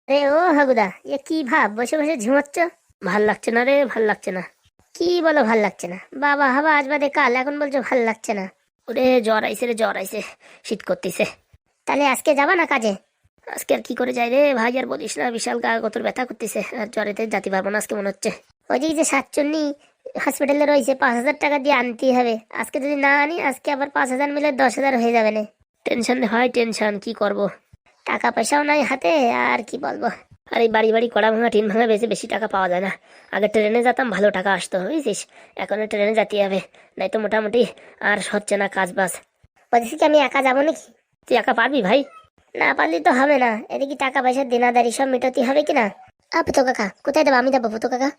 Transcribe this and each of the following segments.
আরে ও হাগুদা, কি ভাব বসে বসে ঝিমাচ্ছ? ভাল লাগছে না রে, ভাল লাগছে না। কি বলো ভাল লাগছে না? বাবা হাবা আজ বাদে কাল, এখন বলছো ভাল লাগছে না? ওরে জ্বর আইছে রে, জ্বর আইছে, শীত করতেছে। তাহলে আজকে যাবা না কাজে? আজকে আর কি করে যাই রে ভাই, আর বলিস না, বিশাল গা গতর ব্যথা করতেছে, আর জ্বরেতে যেতে পারবো না আজকে মনে হচ্ছে। ওই যে সাতচন্নি হসপিটালে রয়েছে, 5,000 টাকা দিয়ে আনতেই হবে। আজকে যদি না আনি, আজকে আবার 5,000 মিলে 10,000 হয়ে যাবে না। টেনশন হয় টেনশন, কি করব। টাকা পয়সাও নাই হাতে, আর কি বলবো। আর এই বাড়ি বাড়ি কড়া ভাঙা টিন ভাঙা বেশি বেশি টাকা পাওয়া যায় না। আগে ট্রেনে যেতাম, ভালো টাকা আসতো, বুঝছিস। এখন ট্রেনে যেতে হবে, নাই তো মোটামুটি আর হচ্ছে না কাজ বাজ। বলছি কি, আমি একা যাবো নাকি? তুই একা পারবি ভাই? না পারলে তো হবে না, এদিকে টাকা পয়সা দেনাদারি সব মেটাতে হবে কিনা। পুতো কাকা কোথায় দেবো? আমি দেবো পুতো কাকা।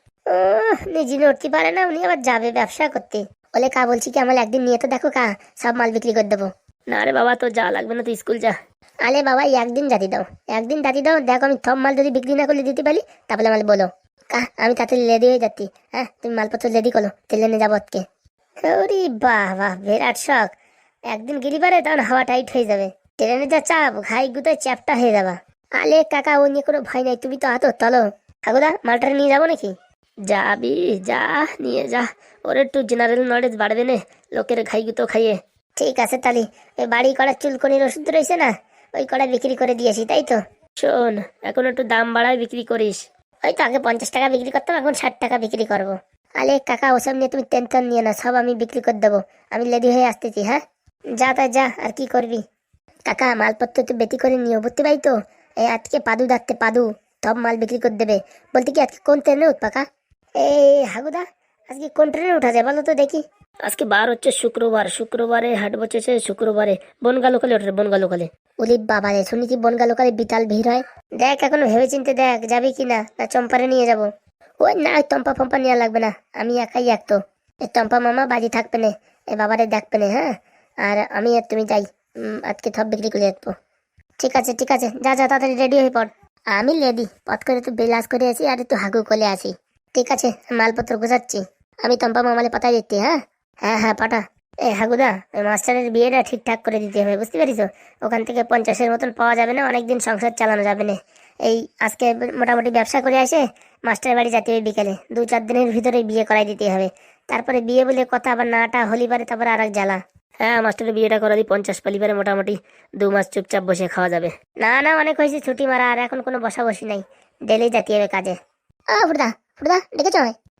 নিজে নড়তে পারে না উনি, আবার যাবে ব্যবসা করতে। বলে কা বলছি কি, আমার একদিন নিয়ে তো দেখো কা, সব মাল বিক্রি করে দেবো। না রে বাবা, তো যা লাগবে না, তুই স্কুল যা। আলে বাবা, একদিন জাতি দাও, একদিন জাতি দাও, দেখো আমি সব মাল যদি বিক্রি না করলে দিতে পারি, তাহলে আমাকে বলো। কা আমি তাতে লেদি হয়ে যাচ্ছি। হ্যাঁ, তুমি মালপত্র লেদি করো, তেলে নিয়ে যাবো আজকে। ওরে বাহ বাহ, বিরাট শখ। একদিন গিরি পারে, তখন হাওয়া টাইট হয়ে যাবে। ট্রেনে যা চাপ, ঘাই গুতায় চ্যাপটা হয়ে যাবা। আলে কাকা, ও নিয়ে কোনো ভয় নাই, তুমি তো হাতো তলো। ঠাকুরদা, মালটারে নিয়ে যাবো নাকি? যাবি যা, নিয়ে যা। ওর একটু জেনারেল নলেজ বাড়বে না, লোকের ঘাই গুতো খাইয়ে। ঠিক আছে তাহলে, ওই বাড়ি করা চুলকনির ওষুধ রয়েছে না, ওই কড়া বিক্রি করে দিয়েছি, তাই তো? শোন, এখন একটু দাম বাড়ায় বিক্রি করিস। ওই তো আগে 50 টাকা বিক্রি করতাম, এখন 60 টাকা বিক্রি করবো। আলে কাকা, ওসব নিয়ে তুমি টেনশন নিয়ে না, সব আমি বিক্রি করে দেবো। আমি লেডি হয়ে আসতেছি, হ্যাঁ। যা তা যা, আর কি করবি। কাকা, মালপত্র একটু বেশি করে নিও, বুঝতে পারি তো। এই আজকে পাদু ডাকতে, পাদু সব মাল বিক্রি করে দেবে। বলতে কি, আজকে কোন ট্রেনে উঠ পাকা? এই হাগুদা, আজকে কোন ট্রেনে উঠা যায় বলো তো দেখি। আজকে বার হচ্ছে শুক্রবার, শুক্রবারে হাট বসেছে, শুক্রবারে বনগা লোকালে ওঠে, বনগা লোকালে। ওলি বাবা রে, শুনেছি বনগা লোকালে বিতাল ভিড় হয়। দেখ এখন ভেবে চিনতে দেখ, যাবি কি না, না চম্পারে নিয়ে যাবো। ওই না, ওই টম্পা ফম্পা নেওয়া লাগবে না, আমি একাই এক তো। এই টম্পা মামা বাজি থাকবে না, এ বাবারে দেখবে না, হ্যাঁ। আর আমি আর তুমি যাই, আজকে সব বিক্রি করে আসবো। ঠিক আছে ঠিক আছে, যা যা তাড়াতাড়ি রেডি হয়ে পড়। আমি রেডি, পথ করে একটু বেলাস করে আসি, আর একটু হাগু করে আসি। ঠিক আছে, মালপত্র গোছাচ্ছি। আমি টম্পা মামালে পাঠাই দিচ্ছি, হ্যাঁ। হ্যাঁ হ্যাঁ, পাঠা। এ হাগুদা, ওই মাস্টারের বিয়েটা ঠিকঠাক করে দিতে হবে, বুঝতে পারিস। ওখান থেকে 50-এর মতন পাওয়া যাবে না, অনেকদিন সংসার চালানো যাবে না। এই আজকে মোটামুটি ব্যবসা করে আসে, মাস্টারের বাড়ি যেতে হবে বিকেলে, 2-4 দিনের ভিতরে বিয়ে করাই দিতে হবে। তারপরে বিয়ে বলে কথা, আবার নাটা হলি পারে, তারপরে আর এক জ্বালা। হ্যাঁ, মাস্টারের বিয়েটা করা দিই, 50 পালিবারে মোটামুটি 2 মাস চুপচাপ বসে খাওয়া যাবে। না না, অনেক হয়েছে ছুটি মারা, আর এখন কোনো বসা বসি নাই। ডেলি যেতে হবে কাজে। ফুটদা, ফুটদা ডেকেছ?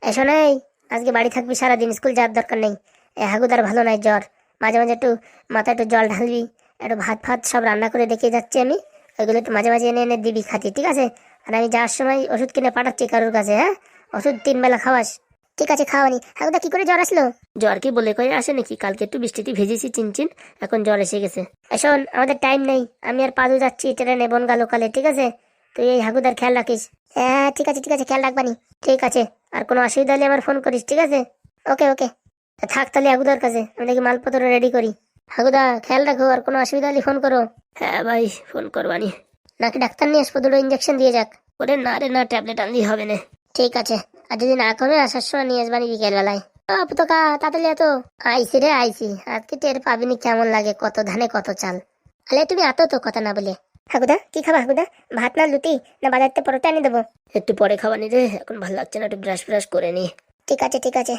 এসো নাই, আজকে বাড়ি থাকবি সারাদিন, স্কুল যাওয়ার দরকার নেই। হাগুদার ভালো নাই, জ্বর। মাঝে মাঝে একটু মাথায় একটু জল ঢালবি, একটু ভাত ফাত সব রান্না করে দেখে যাচ্ছি আমি। ওইগুলো একটু মাঝে মাঝে এনে এনে দিবি খাতি, ঠিক আছে? আর আমি যাওয়ার সময় ওষুধ কিনে পাঠাচ্ছি কারোর কাছে, হ্যাঁ। ওষুধ 3 বেলা খাওয়াস। ঠিক আছে, খাওয়ানি। হাগুদা, কি করে জ্বর আসলো? জ্বর কি বলে কয়ে আসে নাকি? কালকে একটু বৃষ্টিতে ভিজেছি চিনচিন, এখন জ্বর এসে গেছে। শোন, আমাদের টাইম নেই, আমি আর পাদু যাচ্ছি ট্রেনে বনগা লোকালে, ঠিক আছে? তুই এই হাগুদার খেয়াল রাখিস। হ্যাঁ ঠিক আছে ঠিক আছে, খেয়াল রাখবানি। ঠিক আছে, আর কোনো অসুবিধা হলে আমার ফোন করিস, ঠিক আছে? ওকে ওকে। থাক তাহলে হাগুদার কাছে, আমি দেখি মালপত্র রেডি করি। হাগুদা, খেয়াল রাখো, আর কোনো অসুবিধা হলে ফোন করো। হ্যাঁ ভাই, ফোন করবানি। নাকি ডাক্তার নিয়ে আসবো, 2টো ইঞ্জেকশন দিয়ে যাক। ওরে না রে না, ট্যাবলেট আনলি হবে না। ঠিক আছে, আর যদি না কমে আসার সময় নিয়ে আসবানি বিকেল বেলায়। তোকা তাড়াতাড়ি এত। আইসি রে আইসি, আজকে টের পাবিনি কেমন লাগে, কত ধানে কত চাল। আলে তুমি এত তো কথা না বলে। হাগুদা, কি খাবা হাগুদা? ভাত না লুটি, না বাজারতে পরোটা এনে দেবো? একটু পরে খাবানি রে, এখন ভালো লাগছে না, একটু ব্রাশ ব্রাশ করে নি। ঠিক আছে ঠিক আছে।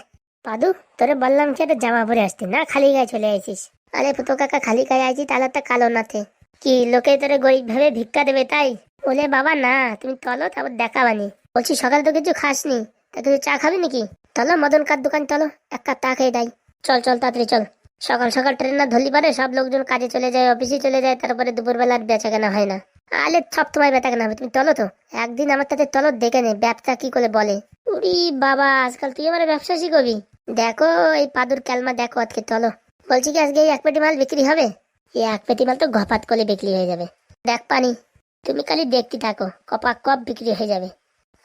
পাদু, তোরে বললাম কি একটা জামা পরে আসতি, না খালি গায়ে চলে আইছিস? আরে পুতো কাকা, খালি গায়ে আইছি, তাহলে একটা কালো নাথে। কি লোকে তোরে গরিব ভেবে ভিক্ষা দেবে তাই? বলে বাবা না, তুমি চলো, তারপর দেখাবানি। বলছি সকাল তো কিছু খাসনি, তা কিছু চা খাবি নাকি? চলো মদন কার দোকান চলো, 1 কাপ চা খেয়ে দেয়। চল চল তাড়াতাড়ি চল। সকাল সকাল ট্রেন না ধরলি পারে, সব লোকজন কাজে চলে যায়, অফিসে চলে যায়, তারপরে দুপুরবেলা আর বেচা কেনা হয় না। আলে সব তোমার বেচা কেনা হবে, তুমি চলো তো। একদিন আমার তাতে চলো, দেখে নে ব্যবসা কি করে বলে। উরি বাবা, আজকাল তুই আমার ব্যবসা শিখবি? দেখো এই পাদুর ক্যালমা দেখো আজকে, চলো। বলছি কি, আজকে এই 1 পেটি মাল বিক্রি হবে? এই 1 পেটি মাল তো ঘপাত করে বিক্রি হয়ে যাবে। দেখ পানি, তুমি খালি দেখতে থাকো, কপা কপ বিক্রি হয়ে যাবে।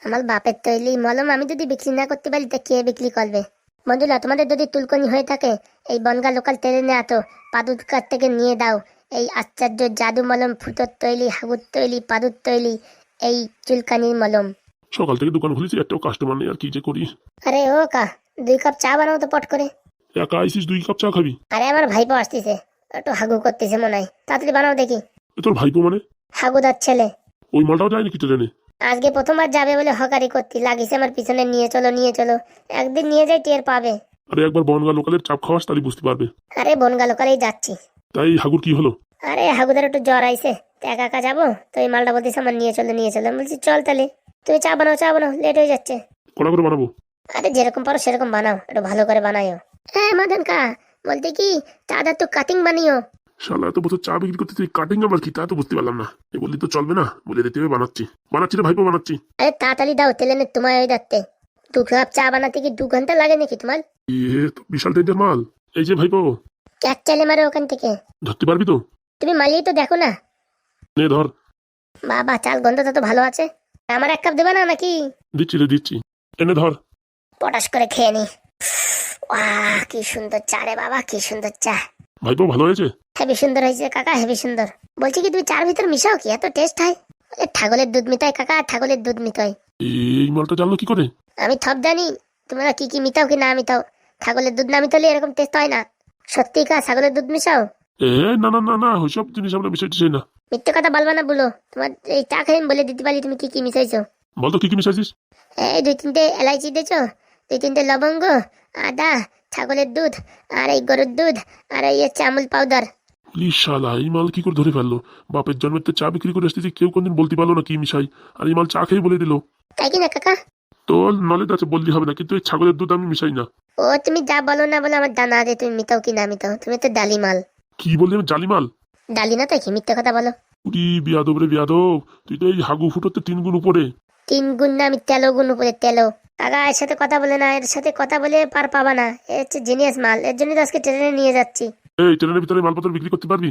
আমার বাপের তৈলি মলম আমি যদি বিক্রি না করতে পারি, তা কে বিক্রি করবে? বন্ধুরা, তোমাদের যদি তুলকনি হয়ে থাকে, এই বনগা লোকাল ট্রেনে এত পাদুর কাছ থেকে নিয়ে দাও এই আশ্চর্য জাদু মলম, ফুটোর তৈলি, হাগুর তৈলি, পাদুর তৈলি, এই চুলকানির মলম। সকাল থেকে দোকান খুলেছি, একটাও কাস্টমার নেই, আর কি যে করি। আরে ও কা, 2 কাপ চা বানাও তো পট করে। একা আইসিস, 2 কাপ চা খাবি? আরে আমার ভাইপো আসতেছে, একটু হাগু করতেছে মনে হয়, তাড়াতাড়ি বানাও দেখি। তোর ভাইপো মানে? হাগুদার ছেলে। ওই মালটাও যায় নাকি ট্রেনে? আজকে প্রথমবার যাবে বলে হকারি করতে লাগিছে আমার পিছনে, নিয়ে চলো নিয়ে চলো। একদিন নিয়ে যাই টের পাবে। আরে একবার বনগা লোকালের চাপ খাওয়াস তাহলে বুঝতে পারবে। আরে বনগা লোকালেই যাচ্ছি। তাই হাগুর কি হলো? আরে হাগুদার একটু জ্বর আইছে, তো একা একা যাবো, তো এই মালটা বলতেছে আমার নিয়ে চলো নিয়ে চলো। আমি বলছি চল তাহলে। তুমি চা বানাও চা বানাও, লেট হয়ে যাচ্ছে। কড়া করে বানাবো? আরে যেরকম পারো সেরকম বানাও, একটু ভালো করে বানাইও। হ্যাঁ মাদান কা বলতে কি, চাঁদা তো কাটিং বানিও। শালা এত বছর চা বিক্রি করতে তুই কাটিং আবার কি, তা তো বুঝতে পারলাম না। এ বললি তো চলবে না, বলে দিতে হবে বানাচ্ছি। বানাচ্ছি রে ভাইপো বানাচ্ছি। আরে তাড়াতাড়ি দাও, তেলে নে তোমায় ওই দাঁড়তে। 2 কাপ চা বানাতে কি 2 ঘন্টা লাগে নাকি তোমার? তো বিশাল টেন্ডার মাল। এই যে ভাইপো, ক্যাক চালে মারো ওখান থেকে। ধরতে পারবি তো? তুমি মালিয়ে তো দেখো না। নে ধর। বাবা চাল গন্ধটা তো ভালো আছে। আমার 1 কাপ দেবে না নাকি? দিচ্ছি রে দিচ্ছি, এনে ধর। পটাশ করে খেয়ে নি। ওয়াহ কি সুন্দর চা রে বাবা, কি সুন্দর চা। ভাইপো ভালো হয়েছে? হেবি সুন্দর হয়েছে কাকা, হেবি সুন্দর। বলছি কি তুমি চার ভিতর মিশাও কি, এত টেস্ট হয়? এ ছাগলের দুধ মিতাই কাকা, ছাগলের দুধ মিতাই। এই মালটা জানলো কি করে? আমি সব জানি, তোমরা কি কি মিটাও কি না মিটাও। ছাগলের দুধ না মিটালে এরকম টেস্ট হয় না। সত্যি কা ছাগলের দুধ মিশাও? এ না না না না, ওইসব জিনিস আমরা মিশাইতে চাই না। মিথ্যে কথা বলবা না বলো, তোমার এই চা খেয়ে আমি বলে দিতে পারি তুমি কি কি মিশাইছো। বল তো কি কি মিশাইছিস? এই 2-3টে এলাইচি দিয়েছো, 2-3টে লবঙ্গ, আদা, ছাগলের দুধ, আর এই গরুর দুধ, আর এই হচ্ছে আমুল পাউডার। প্লিজ শালা এই মাল কি করে ধরে ফেললো? বাপের জন্মের তো চা বিক্রি করে আসতেছি, কেউ কোনদিন বলতে পারলো না কি মিশাই, আর এই মাল চা খেয়ে বলে দিল। তাই কি না কাকা? তোর নলেজ আছে বললি হবে না, কিন্তু এই ছাগলের দুধ আমি মিশাই না। ও তুমি যা বলো না বলো আমার জানা আছে তুমি মিটাও কি না মিটাও, তুমি তো ডালি মাল। কি বললি আমি জালি মাল? ডালি না তাই কি মিথ্যে কথা বলো। উরি বিয়াদব রে বিয়াদব, তুই তো এই হাগু ফুটোতে 3 গুণ উপরে। 3 গুণ না, আমি 13 গুণ উপরে তেলো। কাকা এর সাথে কথা বলে না, এর সাথে কথা বলে পার পাবা না। এ হচ্ছে জিনিয়াস মাল, এর জন্য তো আজকে ট্রেনে নিয়ে যাচ্ছি। এই ট্রেনের ভিতরে মালপত্র বিক্রি করতে পারবি?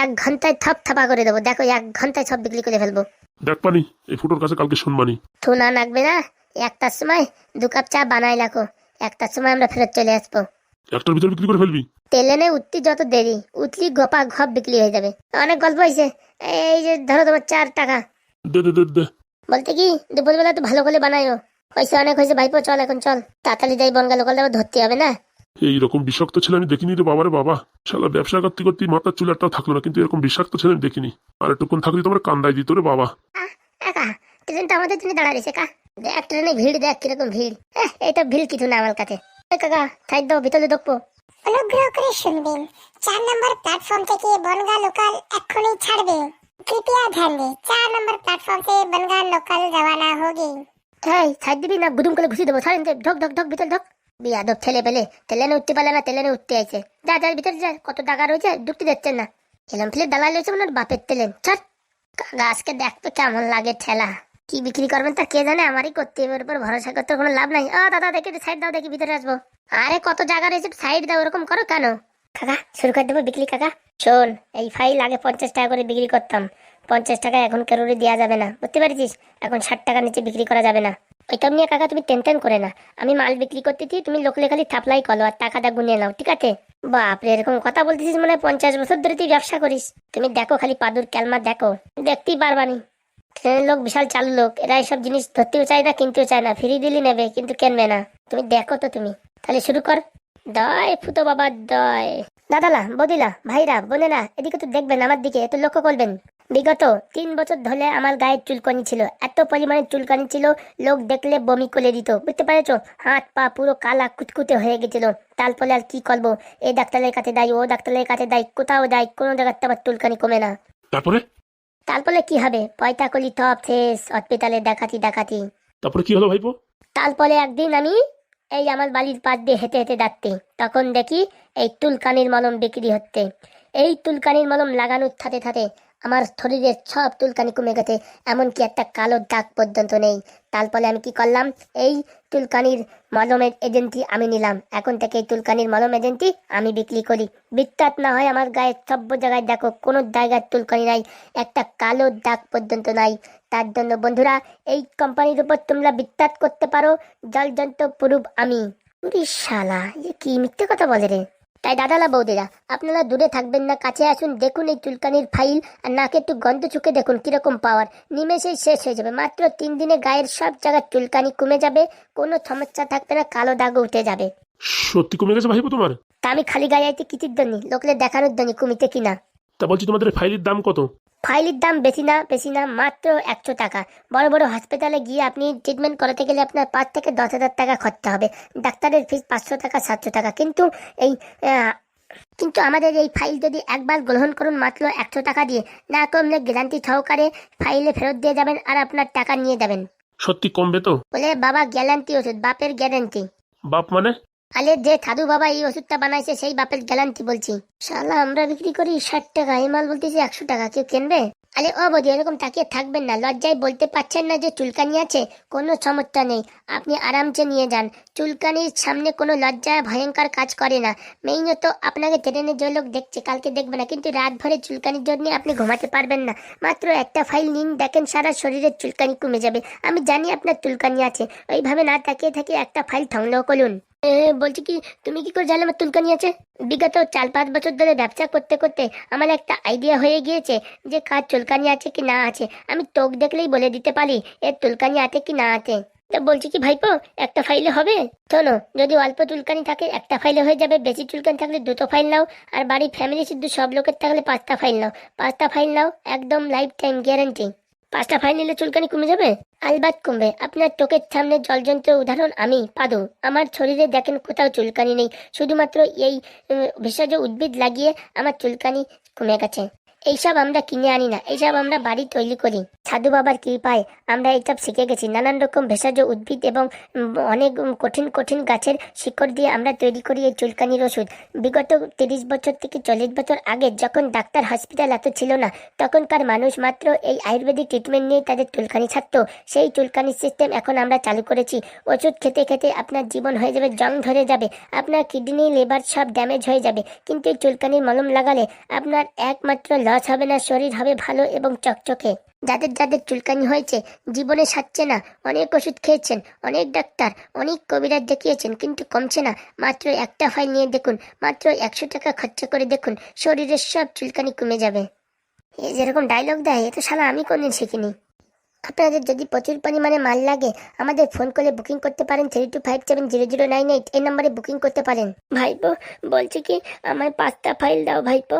1 ঘন্টায় থপ থাপা করে দেবো, দেখো 1 ঘন্টায় সব বিক্রি করে ফেলবো। দেখ পানি, এই ফুটোর কাছে কালকে শুনবানি। থুনা নাকবে না। 1টার সময় 2 কাপ চা বানাই রাখো, 1টার সময় আমরা ফেরত চলে আসবো। একটার ভিতরে বিক্রি করে ফেলবি? তেলেনে উঠতে যত দেরি, উঠলি গপা ঘপ বিক্রি হয়ে যাবে। অনেক গল্প হয়েছে, এই যে ধরো তোমার 4 টাকা। দে দে দে দে। বলতে কি দুপুরবেলা তো ভালো করে বানাইও। হয়েছে অনেক হয়েছে ভাইপো, চল এখন চল, তাড়াতাড়ি যাই, বনগা লোকাল আবার ধরতে হবে না। এইরকম বিষাক্ত ছেলে আমি দেখিনি রে বাবা রে বাবা। শালা ব্যবসা করতে করতে মাথার চুল একটাও থাকলো না, কিন্তু এরকম বিষাক্ত ছেলে আমি দেখিনি। আর একটুক্ষণ থাকলে তোমার কান্দাই দিত রে বাবা। কাকা ট্রেনটা আমাদের জন্য দাঁড়া রয়েছে কা, দেখ ট্রেনে ভিড় দেখ কিরকম ভিড়। এইটা ভিড় কিছু না আমার কাছে। কাকা সাইড দাও, ভিতরে ঢুকবো। অনুগ্রহ করে শুনবেন, 4 নম্বর প্ল্যাটফর্ম থেকে বনগা লোকাল এক্ষুনি ছাড়বে। कृपया ध्यान दें, 4 नंबर प्लेटफॉर्म से बनगा लोकल रवाना होगी। এই সাইড দিবি না গুদুম করে ঘুষি দেবো, ছাড়েন ঢক ঢক ঢক ভিতরে ঢক। বিয়াদব ছেলে পেলে, তেলেনে উঠতে পারলে না, তেলেনে উঠতে আইছে। যা যা ভিতরে যা, কত টাকা রয়েছে ঢুকতে দিচ্ছেন না। এলাম ফেলে দালাল রয়েছে মানে বাপের তেলেন ছাড়। কাকা আজকে দেখতো কেমন লাগে ঠেলা। কি বিক্রি করবেন তা কে জানে, আমারই করতে হবে, ওর উপর ভরসা করতে কোনো লাভ নাই। দাদা দেখি সাইড দাও, দেখি ভিতরে আসবো। আরে কত জায়গা রয়েছে, সাইড দাও, ওরকম করো কেন? কাকা শুরু করে দেবো বিক্রি। কাকা শোন, এই ফাইল আগে 50 টাকা করে বিক্রি করতাম, 50 টাকা এখন কারোরই দেওয়া যাবে না, বুঝতে পারছিস? এখন 60 টাকার নিচে বিক্রি করা যাবে না। ওইটা নিয়ে কাকা তুমি টেনশন করে না, আমি মাল বিক্রি করতেছি, তুমি লোকলে খালি থাপলাই করো আর টাকাটা গুনিয়ে নাও, ঠিক আছে? বাপরে এরকম কথা বলতেছিস মনে হয় 50 বছর ধরে তুই ব্যবসা করিস। তুমি দেখো খালি পাদুর ক্যালমা দেখো, দেখতেই পারবানি। ট্রেনের লোক বিশাল চালু লোক, এরা এইসব জিনিস ধরতেও চায় না, কিনতেও চায় না, ফ্রি দিলি নেবে কিন্তু কিনবে না। তুমি দেখো তো তুমি, তাহলে শুরু কর। দয় ফুটো বাবা দয়। দাদালা বদিলা ভাইরা বোনেরা এদিকে তো দেখবেন, আমার দিকে একটু লক্ষ্য করবেন। বিগত 3 বছর ধরে আমার গায়ে চুলকানি ছিল, এত পরিমাণে চুলকানি ছিল লোক দেখলে বমি করে দিত, বুঝতে পেরেছো? হাত পা পুরো কালা কুচকুচে হয়ে গেছিল। তারপরে আর কি করবো, এই ডাক্তারের কাছে দেয়, ও ডাক্তারের কাছে দেয়, কোথাও দেয়, কোনো জায়গাতে আমার চুলকানি কমে না। তারপরে কি হবে, পয়তা কলি টপ শেষ, হসপিটালে দেখাতি দেখাতি। তারপরে কি হলো ভাইপো? তারপরে একদিন আমি এই আমার বাড়ির পাশ দিয়ে হেঁটে হেঁটে যাচ্ছি, তখন দেখি এই চুলকানির মলম বিক্রি হচ্ছে। এই চুলকানির মলম লাগানোর সাথে সাথে আমার শরীরের সব চুলকানি কমে গেছে, এমনকি একটা কালো দাগ পর্যন্ত নেই। তারপরে আমি কি করলাম, এই চুলকানির মলমের এজেন্সি আমি নিলাম। এখন থেকে এই চুলকানির মলম এজেন্সি আমি বিক্রি করি। বিশ্বাস না হয় আমার গায়ে সব জায়গায় দেখো, কোনো জায়গায় চুলকানি নাই, একটা কালো দাগ পর্যন্ত নাই। তার জন্য বন্ধুরা এই কোম্পানির উপর তোমরা বিশ্বাস করতে পারো, জলজন্ত প্রুফ আমি। শালা এ কি মিথ্যে কথা বলে রে। তাই দাদালা বৌদিরা আপনারা দূরে থাকবেন না, কাছে আসুন, দেখুন এই চুলকানির ফাইল, আর নাকে একটু গন্ধ চুকে দেখুন কিরকম পাওয়ার, নিমেষেই শেষ হয়ে যাবে। মাত্র 3 দিনে গায়ের সব জায়গায় চুলকানি কমে যাবে, কোনো সমস্যা থাকবে না, কালো দাগও উঠে যাবে। সত্যি কমে গেছে ভাইপো তোমার? তা আমি খালি গায়ে আইতে কিটির জন্য, লোকলে দেখানোর জন্য কমিতে কিনা। তা বলছি তোমাদের ফাইলের দাম কত? ফাইলের দাম বেশি না মাত্র 100 টাকা। বড় বড় হসপিটালে গিয়ে আপনি ট্রিটমেন্ট করাতে গেলে আপনার 5 থেকে 10,000 টাকা খরচা হবে। ডাক্তারের ফিস 500 টাকা 700 টাকা। এই আহ, কিন্তু আমাদের এই ফাইল যদি একবার গ্রহণ করুন মাত্র 100 টাকা দিয়ে, না কমলে গ্যারান্টি সহকারে ফাইলে ফেরত দিয়ে যাবেন আর আপনার টাকা নিয়ে যাবেন। সত্যি কমবে তো? বলে বাবা গ্যারান্টি ওষুধ, বাপের গ্যারান্টি। বাপ মানে? আলে যে সাধু বাবা এই ওষুধটা বানাইছে সেই বাপের গ্যারান্টি বলছি। শালা আমরা বিক্রি করি 60 টাকা, এই মাল বলতেছি 100 টাকা, কেউ কিনবে? আরে ও বৌদি এরকম তাকিয়ে থাকবেন না, লজ্জায় বলতে পারছেন না যে চুলকানি আছে? কোনো সমস্যা নেই, আপনি আরামসে নিয়ে যান। চুলকানির সামনে কোনো লজ্জা ভয়ঙ্কর কাজ করে না। মেইনত আপনাকে ট্রেনে যে লোক দেখছে কালকে দেখবে না, কিন্তু রাত ভরে চুলকানির জন্য আপনি ঘুমাতে পারবেন না। মাত্র একটা ফাইল নিন, দেখেন সারা শরীরের চুলকানি কমে যাবে। আমি জানি আপনার চুলকানি আছে, ওইভাবে না তাকিয়ে থাকি একটা ফাইল সংগ্রহ করুন। বলছি কি, তুমি কি করে জানলে আমার চুলকানি আছে? বিগত 4-5 বছর ধরে ব্যবসা করতে করতে আমার একটা আইডিয়া হয়ে গিয়েছে যে কার চুলকানি আছে কি না আছে। আমি তোক দেখলেই বলে দিতে পারি এর চুলকানি আছে কি না আছে। তা বলছি কি ভাইপো, একটা ফাইলে হবে? শোনো, যদি অল্প চুলকানি থাকে একটা ফাইলে হয়ে যাবে, বেশি চুলকানি থাকলে 2টো ফাইল নাও, আর বাড়ির ফ্যামিলি শুধু সব লোকের থাকলে 5টা ফাইল নাও। 5টা ফাইল নাও, একদম লাইফ টাইম গ্যারান্টি। 5টা ফাইল নিলে চুলকানি কমে যাবে, আলবাত কমবে। আপনার চোখের সামনে জলজন্ত উদাহরণ আমি পাদু। আমার শরীরে দেখেন কোথাও চুলকানি নেই, শুধুমাত্র এই ভেষজ উদ্ভিদ লাগিয়ে আমার চুলকানি কমে গেছে। এইসব আমরা কিনে আনি না, এইসব আমরা বাড়ি তৈরি করি। সাধু বাবার কৃপায় আমরা এইসব শিখে গেছি। নানান রকম ভেষজ উদ্ভিদ এবং অনেক কঠিন কঠিন গাছের শিকড় দিয়ে আমরা তৈরি করি এই চুলকানির ওষুধ। বিগত 30 বছর থেকে 40 বছর আগে যখন ডাক্তার হসপিটাল এত ছিল না, তখনকার মানুষ মাত্র এই আয়ুর্বেদিক ট্রিটমেন্ট নিয়ে তাদের চুলকানি ছাড়তো। সেই চুলকানির সিস্টেম এখন আমরা চালু করেছি। ওষুধ খেতে খেতে আপনার জীবন হয়ে যাবে জং ধরে যাবে, আপনার কিডনি লিভার সব ড্যামেজ হয়ে যাবে, কিন্তু এই চুলকানির মলম লাগালে আপনার একমাত্র লস হবে না, শরীর হবে ভালো এবং চকচকে। যাদের যাদের চুলকানি হয়েছে, জীবনে সারছে না, অনেক ওষুধ খেয়েছেন, অনেক ডাক্তার, অনেক কবিরাজ দেখিয়েছেন, কিন্তু কমছে না, মাত্র একটা ফাইল নিয়ে দেখুন, মাত্র 100 টাকা খরচা করে দেখুন, শরীরের সব চুলকানি কমে যাবে। এ যেরকম ডায়লগ দেয়, এ তো শালা আমি কোনদিন শিখিনি। আপনাদের যদি প্রচুর পরিমাণে মাল লাগে আমাদের ফোন করে বুকিং করতে পারেন। 32570098 এই নম্বরে বুকিং করতে পারেন। ভাইপো বলছি কি, আমার 5টা ফাইল দাও ভাইপো।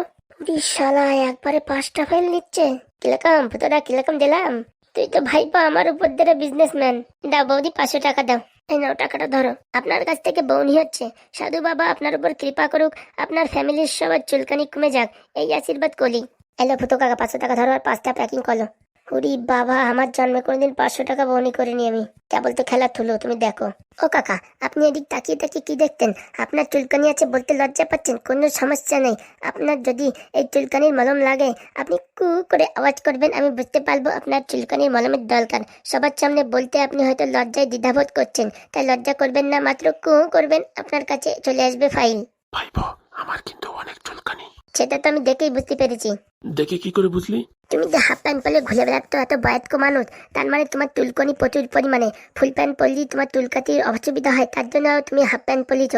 শালা একবারে 5টা ফাইল নিচ্ছে, কিরকম ফুটোরা, কিরকম দিলাম? তুই তো ভাইপো আমার উপর ধরে বিজনেসম্যান। দাও বৌদি 500 টাকা দাও। এই নাও টাকাটা ধরো, আপনার কাছ থেকে বউনি হচ্ছে। সাধু বাবা আপনার উপর কৃপা করুক, আপনার ফ্যামিলির সবার চুলকানি কমে যাক, এই আশীর্বাদ করি। এলো ফুটো কাকা, 500 টাকা ধরো আর 5টা প্যাকিং করো। ওরে বাবা, আমার জন্মে কোনোদিন 500 টাকা বউনি করিনি আমি, কেবল তো খেলা থুলো। তুমি দেখো। ও কাকা, আপনি এদিক তাকিয়ে তাকিয়ে কি দেখতেন? আপনার চুলকানি আছে বলতে লজ্জা পাচ্ছেন? কোনো সমস্যা নেই, আপনার যদি এই চুলকানির মলম লাগে আপনি কু করে আওয়াজ করবেন, আমি বুঝতে পারবো আপনার চুলকানির মলমের দরকার। সবার সামনে বলতে আপনি হয়তো লজ্জায় দ্বিধাবোধ করছেন, তাই লজ্জা করবেন না, মাত্র কু করবেন, আপনার কাছে চলে আসবে ফাইল। ভাইপো আমার কিন্তু অনেক চুলকানি। সেটা তো আমি দেখেই বুঝতে পেরেছি। দেখে কি করে বুঝলি? তুমি যে হাফ প্যান্ট পরলে ঘুরে বেড়াতো এত বয়স্ক মানুষ, তার মানে তোমার চুলকানি প্রচুর পরিমাণে। ফুল প্যান্ট পরলেই তোমার চুলকাতির অসুবিধা হয়, তার জন্য তুমি হাফ প্যান্ট পরলিছ।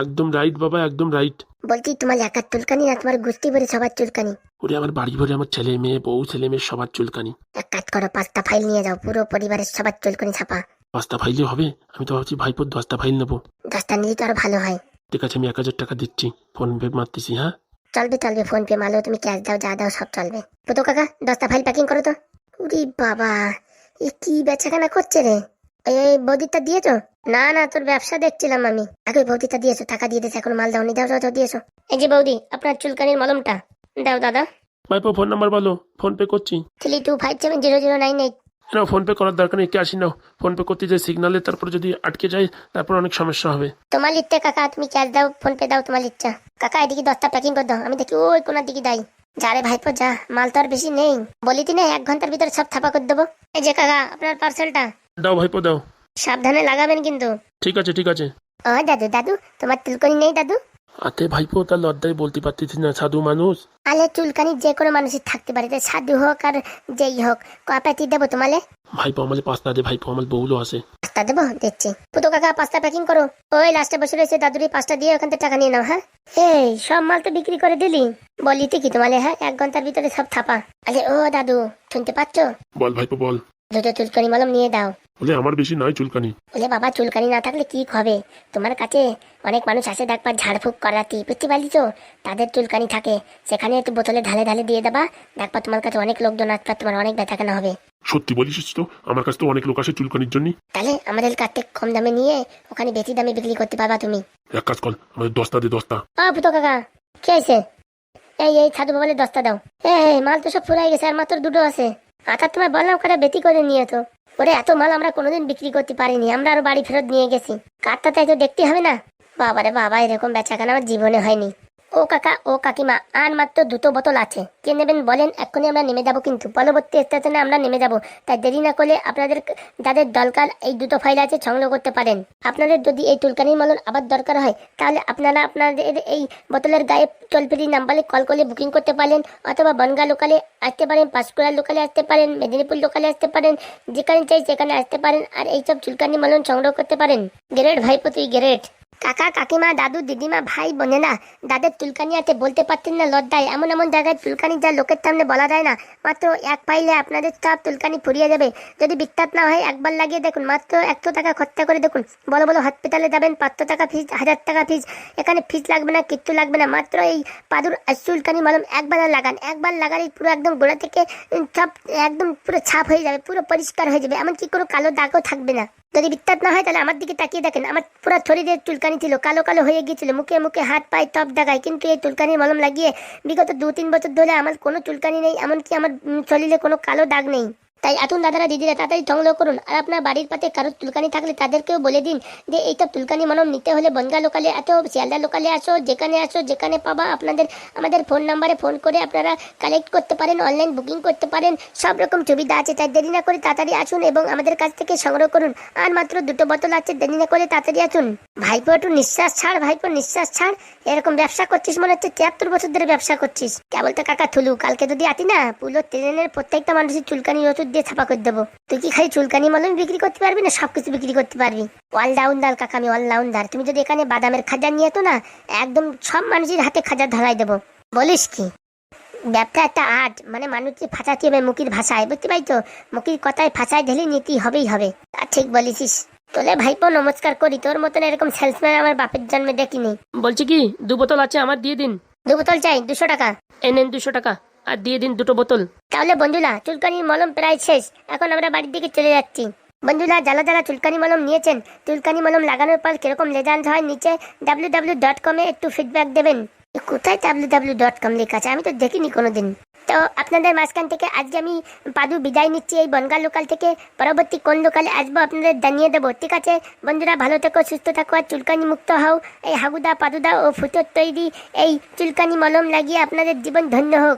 একদম রাইট বাবা, একদম রাইট। বলছি তোমার একার চুলকানি না, তোমার গোষ্ঠী ভরে সবার চুলকানি? ওরে আমার বাড়ি ভরে আমার ছেলে মেয়ে, বউ ছেলে মেয়ে সবার চুলকানি। এক কাজ করো, 5টা ফাইল নিয়ে যাও, পুরো পরিবারের সবার চুলকানি ছাপা। 5টা ফাইলে হবে? আমি তো ভাবছি ভাইপোর 10টা ফাইল নেবো। 10টা নিলে তো আরো ভালো হয়। ঠিক আছে, আমি 1000 টাকা দিচ্ছি, ফোন পে মারতেছি। হ্যাঁ চলবে চলবে, ফোন পে মারলেও তুমি ক্যাশ দাও, যা দাও সব চলবে। তো কাকা 10টা ফাইল প্যাকিং করো তো। উরি বাবা, এ কি বেচাকেনা করছে রে? এই বৌদিটা দিয়েছো? না না, তোর ব্যবসা দেখছিলাম আমি। আগে বৌদিটা দিয়েছো, টাকা দিয়ে দিয়েছো, এখন মাল দাওনি। দাও দাও দিয়েছো। এই যে বৌদি, আপনার চুলকানির মলমটা দাও দাদা। ভাইপো ফোন নাম্বার বলো, ফোন পে করছি। 32570098। না ফোন পে করার দরকার নেই, ক্যাশই নাও। ফোন পে করতে যাই সিগনালে, তারপরে যদি আটকে যায় তারপর অনেক সমস্যা হবে। তোমার ইচ্ছা কাকা, তুমি ক্যাশ দাও, ফোন পে দাও, তোমার ইচ্ছা। কাকা এদিকে 10টা প্যাকিং করে দাও, আমি দেখি ওই কোনার দিকে দাই। যা রে ভাইপো যা, মাল তো আর বেশি নেই, বলিতি না 1 ঘন্টার ভিতরে সব ছাপা করে দেবো। এই যে কাকা আপনার পার্সেলটা। দাও ভাইপো দাও। সাবধানে লাগাবেন কিন্তু। ঠিক আছে ঠিক আছে। ও দাদু দাদু, তোমার চুলকানি নেই দাদু? আতে ভাইপো তার লজ্জায় বলতে পারতেছি না, সাধু মানুষ। আলে চুলকানি যে কোনো মানুষের থাকতে পারে, তাই সাধু হোক আর যেই হোক। কপাতি দেবো তোমালে? ভাইপো আমার 5টা দে ভাইপো, আমার বউলো আছে। 5টা দেবো, দিচ্ছি। পুতো কাকা 5টা প্যাকিং করো। ওই লাস্টে বসে রয়েছে দাদুরি, 5টা দিয়ে ওখান থেকে টাকা নিয়ে নাও। হ্যাঁ এই সব মাল তো বিক্রি করে দিলি, বলিতে কি তোমালে? হ্যাঁ 1 ঘন্টার ভিতরে সব ছাপা। আরে ও দাদু শুনতে পাচ্ছ? বল ভাইপো বল। দুটো চুলকানি মলম নিয়ে দাও। বলে আমার বেশি নাই চুলকানি। বলে বাবা চুলকানি না থাকলে কি হবে, তোমার কাছে অনেক মানুষ আসে দেখবার ঝাড়ফুঁক করাতে, বুঝতে পারলি তো, তাদের চুলকানি থাকে, সেখানে একটু বোতলে ঢালে ঢালে দিয়ে দেবা, দেখবা তোমার কাছে অনেক লোকজন আসবে, তোমার অনেক ব্যথা কেন হবে। সত্যি বলিস তো? আমার কাছে তো অনেক লোক আসে চুলকানির জন্য। তাহলে আমাদের কাছ থেকে কম দামে নিয়ে ওখানে বেশি দামে বিক্রি করতে পারবা তুমি। এক কাজ কর, আমাদের 10টা দে 10টা। পুতো কাকা কি আছে? এই ছাদু বাবালে 10টা দাও। মাল তো সব ফুরাই গেছে, আর মাত্র দুটো আছে। তোমায় বললাম কটা বেশি করে নিয়ে তো। ওরে এত মাল আমরা কোনোদিন বিক্রি করতে পারিনি, আমরা আরো বাড়ি ফেরত নিয়ে গেছি। কাঠটা তাই তো দেখতে হবে না। বাবারে বাবা, এরকম বেচাকেনা আমার জীবনে হয়নি। ও কাকা ও কাকিমা, আর মাত্র দুটো বোতল আছে, কে নেবেন বলেন, এক্ষুনি আমরা নেমে যাবো, কিন্তু পরবর্তী স্টেশনে আমরা নেমে যাবো, তাই দেরি না করলে আপনাদের যাদের দরকার এই দুটো ফাইল আছে সংগ্রহ করতে পারেন। আপনাদের যদি এই চুলকানির মলম আবার দরকার হয় তাহলে আপনারা আপনাদের এই বোতলের গায়ে টোল ফ্রি নাম্বারে কল করে বুকিং করতে পারেন, অথবা বনগা লোকালে আসতে পারেন, পাঁশকুড়ার লোকালে আসতে পারেন, মেদিনীপুর লোকালে আসতে পারেন, যেখানে চাই সেখানে আসতে পারেন, আর এইসব চুলকানি মলম সংগ্রহ করতে পারেন। গ্রেট ভাইপো তুই গ্রেট। কাকা কাকিমা দাদু দিদিমা ভাই বোনেরা, যাদের চুলকানি আছে বলতে পারতেন না লজ্জায়, এমন এমন জায়গায় চুলকানি যা লোকের সামনে বলা যায় না, মাত্র এক ফাইলে আপনাদের সব চুলকানি ফুরিয়ে যাবে। যদি বিখ্যাত না হয় একবার লাগিয়ে দেখুন, মাত্র 100 টাকা খরচা করে দেখুন। বড় বড় হসপিটালে যাবেন 500 টাকা ফিস, 1000 টাকা ফিস, এখানে ফিস লাগবে না, কিচ্ছু লাগবে না। মাত্র এই পাদুর চুলকানি মলম একবার লাগান, একবার লাগালেই পুরো একদম গোড়া থেকে সব একদম পুরো ছাপ হয়ে যাবে, পুরো পরিষ্কার হয়ে যাবে, এমনকি কোনো কালো দাগও থাকবে না। যদি বিখ্যাত না হয় তাহলে আমার দিকে তাকিয়ে দেখেন, আমার পুরো শরীরের চুলকানি ছিল, কালো কালো হয়ে গিয়েছিল, মুখে মুখে হাত পায়ে টপ দাগায়, কিন্তু এই চুলকানির মলম লাগিয়ে বিগত 2-3 বছর ধরে আমার কোনো চুলকানি নেই, এমনকি আমার শরীরে কোনো কালো দাগ নেই। তাই এখন দাদারা দিদিরা তাড়াতাড়ি সংগ্রহ করুন, আর আপনার বাড়ির পাশে কারোর চুলকানি থাকলে তাদেরকেও বলে দিন যে এইসব চুলকানি মলম নিতে হলে বনগা লোকালে আসো, শিয়ালদা লোকালে আসো, যেখানে পাবা আপনাদের আমাদের ফোন নাম্বারে ফোন করে আপনারা কালেক্ট করতে পারেন, অনলাইন বুকিং করতে পারেন, সব রকম সুবিধা আছে। তাই দেরি না করে তাড়াতাড়ি আসুন এবং আমাদের কাছ থেকে সংগ্রহ করুন। আর মাত্র দুটো বোতল আছে, দেরি না করে তাড়াতাড়ি আসুন। ভাইপো একটু নিঃশ্বাস ছাড়, ভাইপো নিঃশ্বাস ছাড়। এরকম ব্যবসা করছিস মনে হচ্ছে 73 বছর ধরে ব্যবসা করছিস। কেবল তো কাকা থুলু, কালকে যদি আতি না পুরো ট্রেনের প্রত্যেকটা মানুষের চুলকানি ওষুধ দিয়ে ছাপা করে দেবো। তুই কি খালি চুলকানি মলম বিক্রি করতে পারবি না সবকিছু বিক্রি করতে পারবি? অলরাউন্ডার কাকা, আমি অলরাউন্ডার। তুমি যদি এখানে বাদামের খাজা নিয়ে তো না, একদম সব মানুষের হাতে খাজা ধরাই দেবো। বলিস কি? ব্যবসা একটা আর্ট, মানে মানুষকে ফাঁসাতে হবে মুখির ভাষায়, বুঝতে পারি তো, মুখির কথায় ফাঁসায় ঢেলে নীতি হবেই হবে। তা ঠিক বলেছিস। তোলে ভাইপো নমস্কার করি, তোর মতন এরকম সেলসম্যান আমার বাপের জন্মে দেখিনি। বলছি কি, 2 বোতল আছে আমার, দিয়ে দিন। 2 বোতল চাই, 200 টাকা। এনেন 200 টাকা, আর দিয়ে দিন 2টো বোতল। তাহলে বন্ধুরা চুলকানির মলম প্রায় শেষ, এখন আমরা বাড়ির দিকে চলে যাচ্ছি। বন্ধুরা যারা যারা চুলকানি মলম নিয়েছেন, চুলকানি মলম লাগানোর পর কিরকম রেজাল্ট হয় নিচে www.com এ একটু ফিডব্যাক দেবেন। কোথায় www.com লেখা আছে? আমি তো দেখিনি কোনোদিন। তো আপনাদের মাঝখান থেকে আজকে আমি পাদু বিদায় নিচ্ছি এই বনগা লোকাল থেকে। পরবর্তী কোন লোকালে আসবো আপনাদের জানিয়ে দেবো, ঠিক আছে বন্ধুরা? ভালো থেকো, সুস্থ থাকো, আর চুলকানি মুক্ত হও। এই হাগুদা পাদুদা ও ফুটোর তৈরি এই চুলকানি মলম লাগিয়ে আপনাদের জীবন ধন্য হোক।